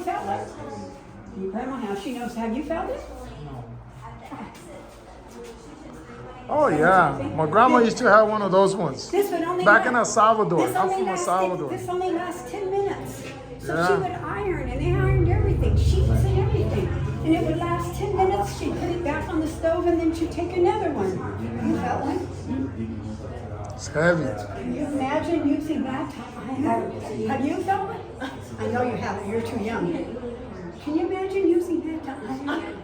felt it? Your grandma has. She knows. Have you felt it? Oh yeah, my grandma used to have one of those ones. This would only Back in last- El Salvador. This I'm only from El lasts- Salvador. This only lasts 10 minutes. So Yeah. she would iron, and they ironed everything, sheets and everything. And it would last 10 minutes. She'd put it back on the stove, and then she'd take another one. You felt one? It's heavy. Can you imagine using that to iron? Have you felt it? I know you haven't. You're too young. Can you imagine using that to iron?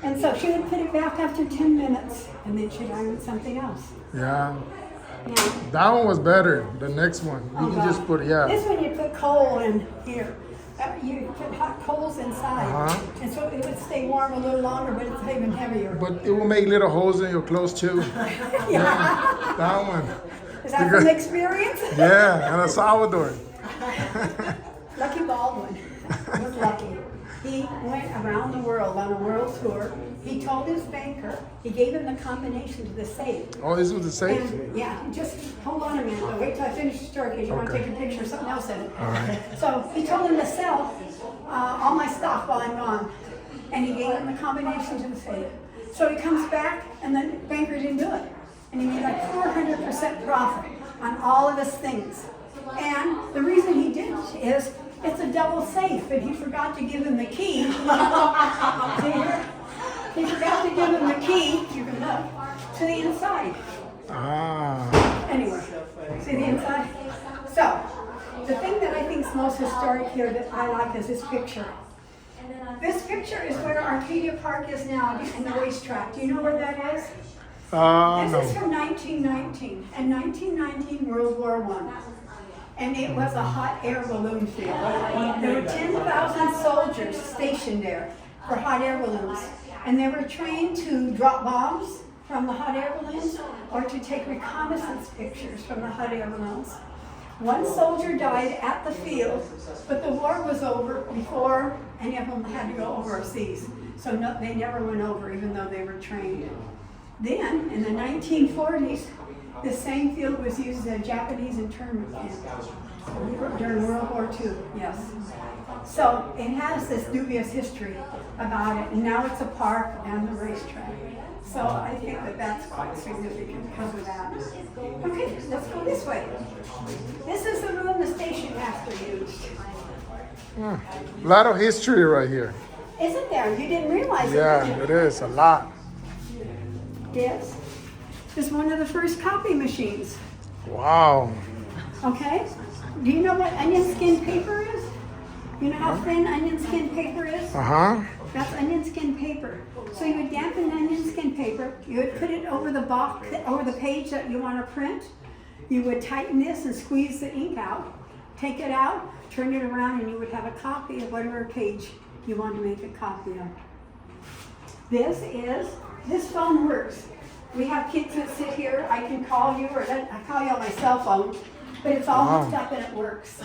And so she would put it back after 10 minutes, and then she'd iron something else. Yeah. Yeah. That one was better. The next one. You can just put, yeah. This one you put coal in here. You put hot coals inside. Uh-huh. And so it would stay warm a little longer, but it's even heavier. But it will make little holes in your clothes too. Yeah. That one. Is that from experience? Yeah, in El Salvador. Lucky Baldwin was lucky. He went around the world on a world tour. He told his banker, he gave him the combination to the safe. Oh, this was the safe? And, yeah, just hold on a minute. Though. Wait till I finish the story because you want to Okay. take a picture of something else in it. All right. So he told him to sell all my stock while I'm gone. And he gave him the combination to the safe. So he comes back and the banker didn't do it. And he made like 400% profit on all of his things. And the reason he didn't is it's a double safe, and he forgot to give him the key. He forgot to give him the key, you can look, to the inside. Ah. Anyway, see the inside? So, the thing that I think is most historic here that I like is this picture. This picture is where Arcadia Park is now in the racetrack. Do you know where that is? This is No. from 1919, and 1919 World War I. And it was a hot air balloon field. There were 10,000 soldiers stationed there for hot air balloons. And they were trained to drop bombs from the hot air balloons or to take reconnaissance pictures from the hot air balloons. One soldier died at the field, but the war was over before any of them had to go overseas. So no, they never went over, even though they were trained. Then, in the 1940s, the same field was used as a Japanese internment camp during World War II, yes. So it has this dubious history about it, and now it's a park and the racetrack. So I think that that's quite significant because of that. Okay, let's go this way. This is the room the station master used. A lot of history right here. Isn't there? You didn't realize Yeah, it, did it you? is. A lot. Yes. This is one of the first copy machines. Wow. Okay? Do you know what onion skin paper is? You know how thin onion skin paper is? Uh-huh. That's onion skin paper. So you would dampen onion skin paper, you would put it over the box, over the page that you want to print. You would tighten this and squeeze the ink out, take it out, turn it around, and you would have a copy of whatever page you want to make a copy of. This phone works. We have kids that sit here, I can call you, or I call you on my cell phone, but it's all hooked up and it works.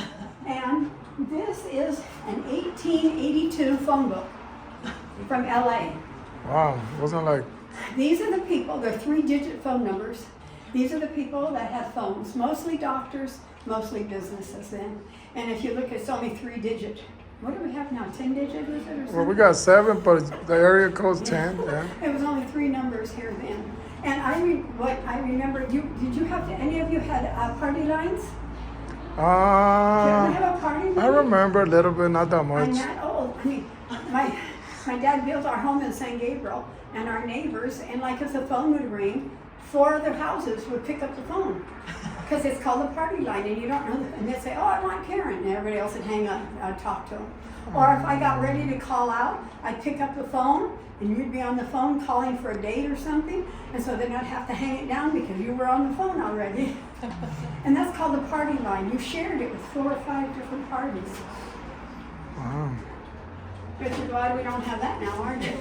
And this is an 1882 phone book from LA. Wow. Wasn't like, These are the people, they're 3-digit phone numbers. These are the people that have phones, mostly doctors, mostly businesses then. And if you look, it's only 3-digit. What do we have now, 10-digit is it or something? well, we got 7, but the area code's 10. Yeah. It was only 3 numbers here then. And I remember, did you have to, any of you had party lines? Did you ever have a party line? I remember a little bit, not that I'm much. that old. I mean, my dad built our home in San Gabriel, and our neighbors, and like as the phone would ring, 4 other houses would pick up the phone. Because it's called a party line, and you don't know, and they'd say, oh, I want Karen, and everybody else would hang up, I'd talk to them. Or if I got ready to call out, I'd pick up the phone, and you'd be on the phone calling for a date or something, and so then I'd have to hang it down because you were on the phone already. And that's called the party line. You shared it with 4 or 5 different parties. Wow. But you're glad we don't have that now, aren't you?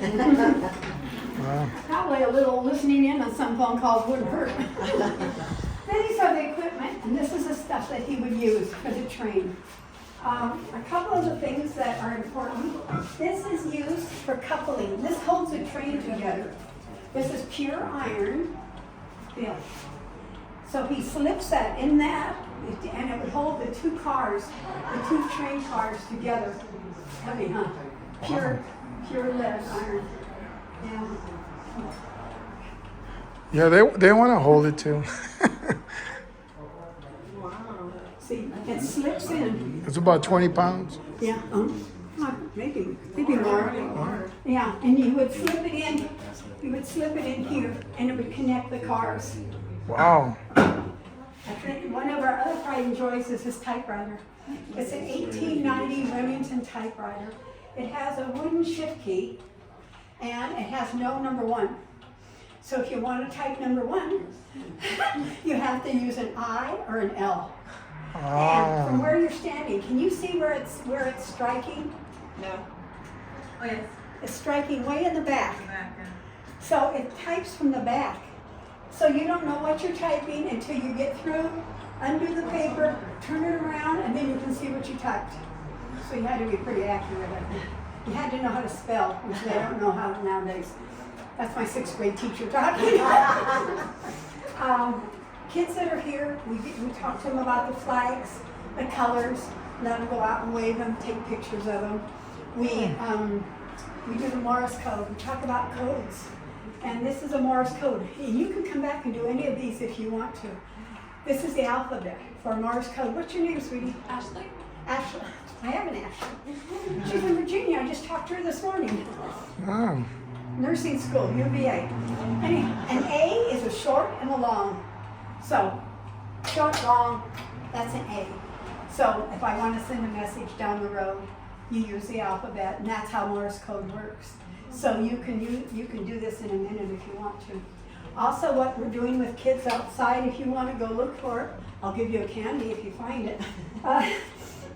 Wow. Probably a little listening in on some phone calls wouldn't hurt. Then these are the equipment, and this is the stuff that he would use for the train. A couple of the things that are important. This is used for coupling. This holds the train together. This is pure iron. Yeah. So he slips that in that, And it would hold the two cars, the two train cars together. Heavy, huh? Pure lead iron. Yeah. Yeah, they want to hold it too. See, it slips in. It's about 20 pounds. Yeah, maybe more. Yeah, and you would slip it in. You would slip it in here, and it would connect the cars. Wow. I think one of our other pride and joys is this typewriter. It's an 1890 Remington typewriter. It has a wooden shift key, and it has no number 1. So if you want to type number 1, you have to use an I or an L. And from where you're standing, can you see where it's striking? No. Oh, yes. It's striking way in the back. Back, yeah. So it types from the back. So you don't know what you're typing until you get through, undo the paper, turn it around, and then you can see what you typed. So you had to be pretty accurate at that. You had to know how to spell, which they don't know how nowadays. That's my 6th grade teacher talking. Kids that are here, we talk to them about the flags, the colors, let them go out and wave them, take pictures of them. We do the Morse code. We talk about codes. And this is a Morse code. And you can come back and do any of these if you want to. This is the alphabet for Morse code. What's your name, sweetie? Ashley? Ashley. I have an Ashley. She's in Virginia. I just talked to her this morning. Oh. Nursing school, UVA. An A is a short and a long. So, short, long, that's an A. So, if I want to send a message down the road, you use the alphabet, and that's how Morse code works. So you can do this in a minute if you want to. Also, what we're doing with kids outside, if you want to go look for it, I'll give you a candy if you find it.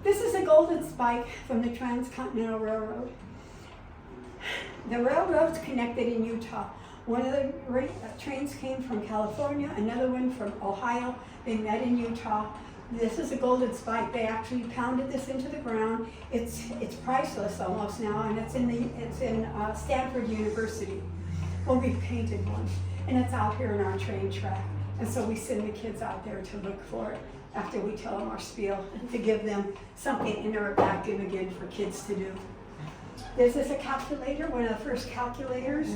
This is a golden spike from the Transcontinental Railroad. The railroad's connected in Utah. One of the trains came from California, another one from Ohio. They met in Utah. This is a golden spike. They actually pounded this into the ground. It's priceless almost now, and it's in Stanford University. Well, we've painted one, and it's out here in our train track. And so we send the kids out there to look for it after we tell them our spiel, to give them something interactive again for kids to do. This is a calculator, one of the first calculators.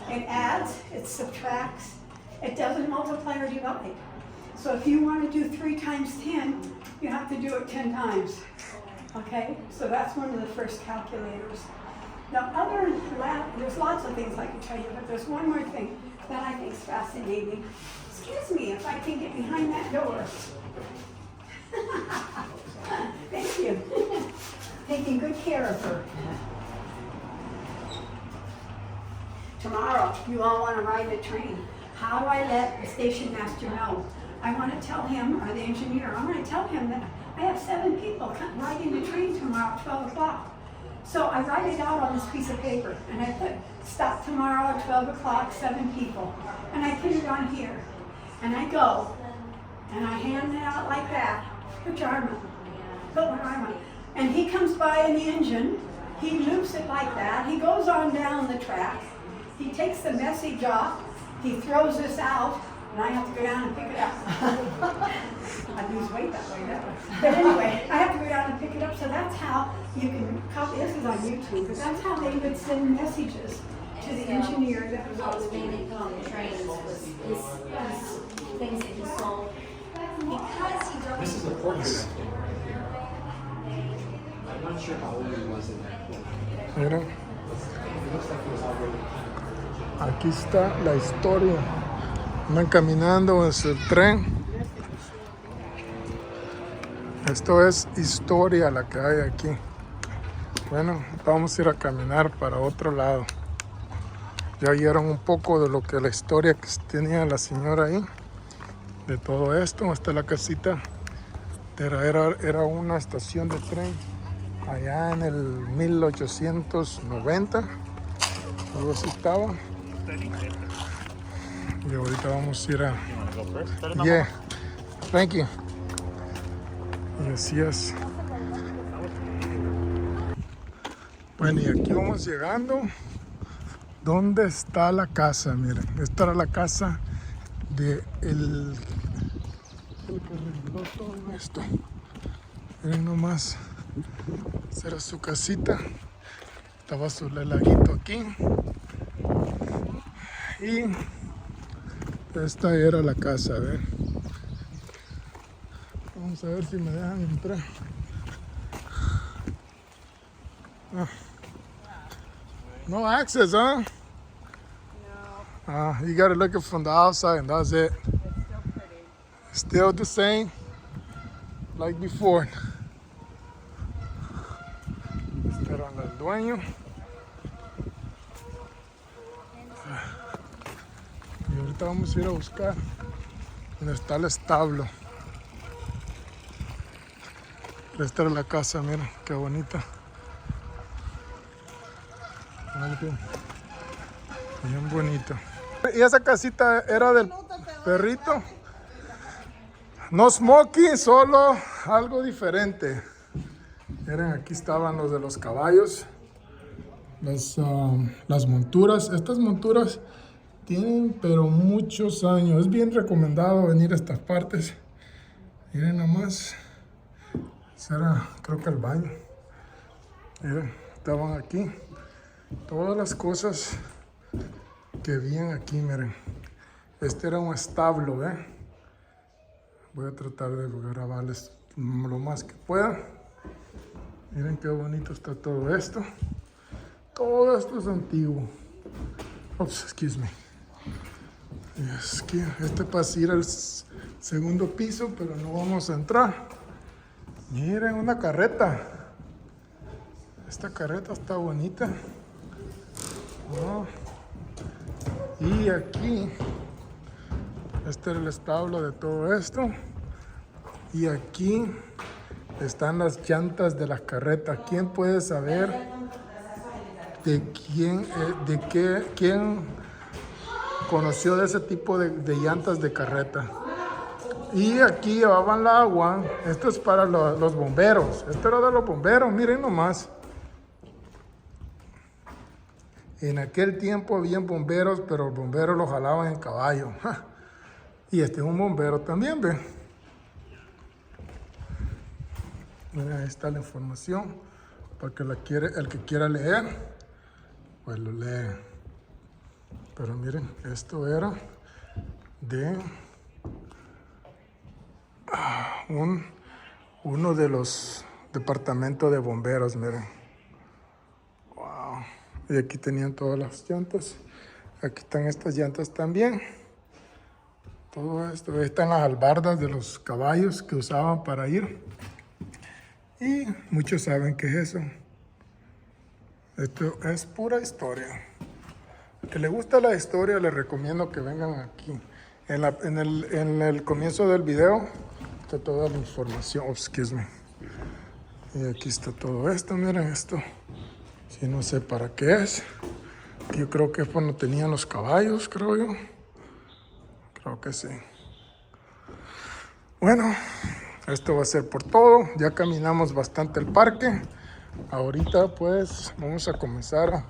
It adds, it subtracts, it doesn't multiply or divide. So if you want to do 3 times 10, you have to do it 10 times. Okay? So that's one of the first calculators. Now there's lots of things I can tell you, but there's one more thing that I think is fascinating. Excuse me if I can get behind that door. Thank you. Taking good care of her. Tomorrow, you all want to ride the train. How do I let the station master know? I want to tell him, or the engineer, I want to tell him that I have 7 people riding the train tomorrow at 12 o'clock. So I write it out on this piece of paper, and I put, stop tomorrow at 12 o'clock, 7 people. And I put it on here. And I go, and I hand it out like that. Put your arm up. Put one arm up. And he comes by in the engine, he loops it like that, he goes on down the track, he takes the message off, he throws this out, and I have to go down and pick it up. I lose weight that way. But anyway, I have to go down and pick it up, so that's how you can copy. This is on YouTube, but that's how they would send messages to the engineer that was What was mainly put on the trains was his things that he sold. Because he drove. This is a portrait. I'm not sure how old he was in that book. Mira, It looks like he was already. aquí está la historia. Andan caminando en su tren. Esto es historia la que hay aquí. Bueno, vamos a ir a caminar para otro lado. Ya oyeron un poco de lo que la historia que tenía la señora ahí. De todo esto. Esta es la casita. Era una estación de tren allá en el 1890. Algo así estaba. Y ahorita vamos a ir a... Yeah, thank you. Y así es. Bueno, y aquí vamos llegando. ¿Dónde está la casa? Miren, esta era la casa de el el que arregló todo esto. Miren nomás. Esta era su casita. Estaba su laguito aquí. Y esta era la casa, a ver. Vamos a ver si me dejan entrar. No access, huh? No. You gotta look it from the outside and that's it. It's still pretty. Still the same like before. Este era el dueño. Y ahorita vamos a ir a buscar donde está el establo. Esta era la casa, miren, qué bonita. Algo bien bonito. Y esa casita era del perrito. No smoking, solo algo diferente. Miren, aquí estaban los de los caballos. Las monturas. Estas monturas tienen pero muchos años. Es bien recomendado venir a estas partes. Miren nomás. Será, creo que el baño. Miren, estaban aquí. Todas las cosas que vienen aquí, miren. Este era un establo, ¿eh? Voy a tratar de grabarles lo más que pueda. Miren qué bonito está todo esto. Todo esto es antiguo. Oops, excuse me. Es que este pasa a ir al segundo piso, pero no vamos a entrar. Miren, una carreta. Esta carreta está bonita. Oh. Y aquí, este es el establo de todo esto. Y aquí están las llantas de la carreta. ¿Quién puede saber de quién conoció de ese tipo de llantas de carreta? Y aquí llevaban el agua. Esto es para los bomberos. Esto era de los bomberos, miren nomás. En aquel tiempo habían bomberos, pero los bomberos los jalaban en caballo. ¡Ja! Y este es un bombero también, ¿ve? Miren, ahí está la información. Para que el que quiera leer, pues lo lee. Pero miren, esto era de uno de los departamentos de bomberos, miren. Wow. Y aquí tenían todas las llantas. Aquí están estas llantas también. Todo esto. Ahí están las albardas de los caballos que usaban para ir. Y muchos saben qué es eso. Esto es pura historia. Al que le gusta la historia, les recomiendo que vengan aquí. En el comienzo del video está toda la información. Oh, excuse me. Y aquí está todo esto. Miren esto. Si no sé para qué es. Yo creo que es cuando tenían los caballos, creo yo. Creo que sí. Bueno, esto va a ser por todo. Ya caminamos bastante el parque. Ahorita pues vamos a comenzar a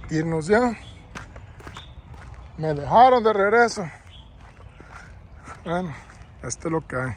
irnos ya. Me dejaron de regreso. Bueno, esto es lo que hay.